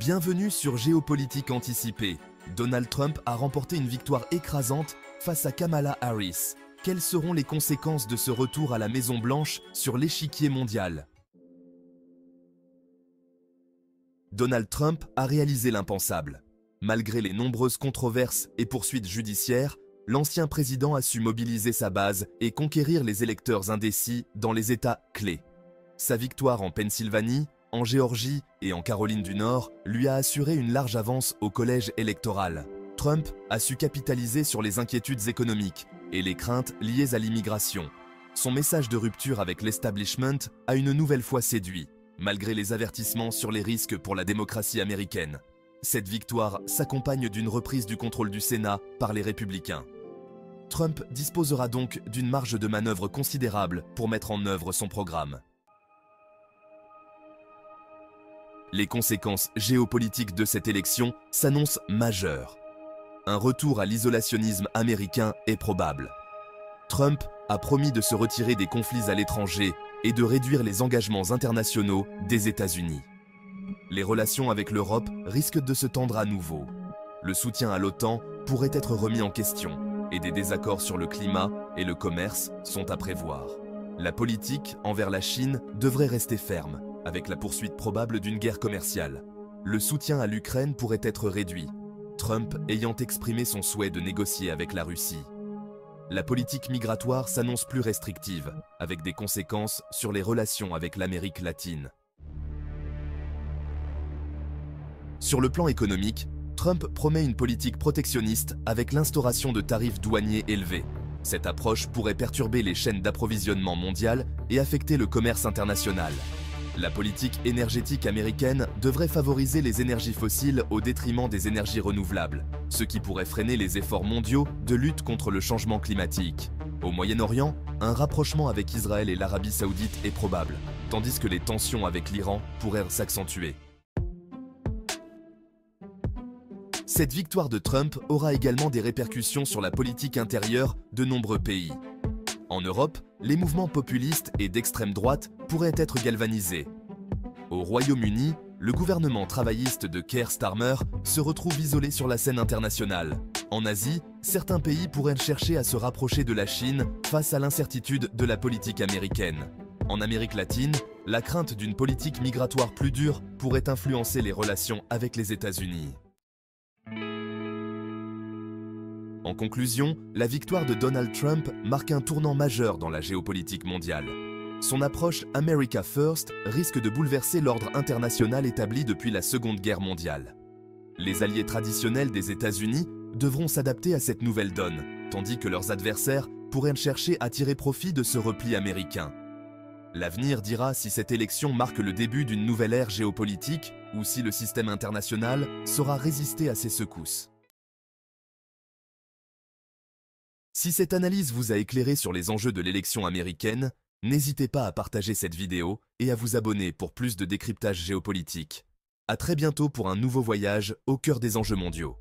Bienvenue sur Géopolitique Anticipée. Donald Trump a remporté une victoire écrasante face à Kamala Harris. Quelles seront les conséquences de ce retour à la Maison-Blanche sur l'échiquier mondial? Donald Trump a réalisé l'impensable. Malgré les nombreuses controverses et poursuites judiciaires, l'ancien président a su mobiliser sa base et conquérir les électeurs indécis dans les États clés. Sa victoire en Pennsylvanie, en Géorgie et en Caroline du Nord lui a assuré une large avance au collège électoral. Trump a su capitaliser sur les inquiétudes économiques et les craintes liées à l'immigration. Son message de rupture avec l'establishment a une nouvelle fois séduit, malgré les avertissements sur les risques pour la démocratie américaine. Cette victoire s'accompagne d'une reprise du contrôle du Sénat par les républicains. Trump disposera donc d'une marge de manœuvre considérable pour mettre en œuvre son programme. Les conséquences géopolitiques de cette élection s'annoncent majeures. Un retour à l'isolationnisme américain est probable. Trump a promis de se retirer des conflits à l'étranger et de réduire les engagements internationaux des États-Unis. Les relations avec l'Europe risquent de se tendre à nouveau. Le soutien à l'OTAN pourrait être remis en question et des désaccords sur le climat et le commerce sont à prévoir. La politique envers la Chine devrait rester ferme, avec la poursuite probable d'une guerre commerciale. Le soutien à l'Ukraine pourrait être réduit, Trump ayant exprimé son souhait de négocier avec la Russie. La politique migratoire s'annonce plus restrictive, avec des conséquences sur les relations avec l'Amérique latine. Sur le plan économique, Trump promet une politique protectionniste avec l'instauration de tarifs douaniers élevés. Cette approche pourrait perturber les chaînes d'approvisionnement mondiales et affecter le commerce international. La politique énergétique américaine devrait favoriser les énergies fossiles au détriment des énergies renouvelables, ce qui pourrait freiner les efforts mondiaux de lutte contre le changement climatique. Au Moyen-Orient, un rapprochement avec Israël et l'Arabie Saoudite est probable, tandis que les tensions avec l'Iran pourraient s'accentuer. Cette victoire de Trump aura également des répercussions sur la politique intérieure de nombreux pays. En Europe, les mouvements populistes et d'extrême droite pourraient être galvanisés. Au Royaume-Uni, le gouvernement travailliste de Keir Starmer se retrouve isolé sur la scène internationale. En Asie, certains pays pourraient chercher à se rapprocher de la Chine face à l'incertitude de la politique américaine. En Amérique latine, la crainte d'une politique migratoire plus dure pourrait influencer les relations avec les États-Unis. En conclusion, la victoire de Donald Trump marque un tournant majeur dans la géopolitique mondiale. Son approche America First risque de bouleverser l'ordre international établi depuis la Seconde Guerre mondiale. Les alliés traditionnels des États-Unis devront s'adapter à cette nouvelle donne, tandis que leurs adversaires pourraient chercher à tirer profit de ce repli américain. L'avenir dira si cette élection marque le début d'une nouvelle ère géopolitique ou si le système international saura résister à ces secousses. Si cette analyse vous a éclairé sur les enjeux de l'élection américaine, n'hésitez pas à partager cette vidéo et à vous abonner pour plus de décryptage géopolitique. À très bientôt pour un nouveau voyage au cœur des enjeux mondiaux.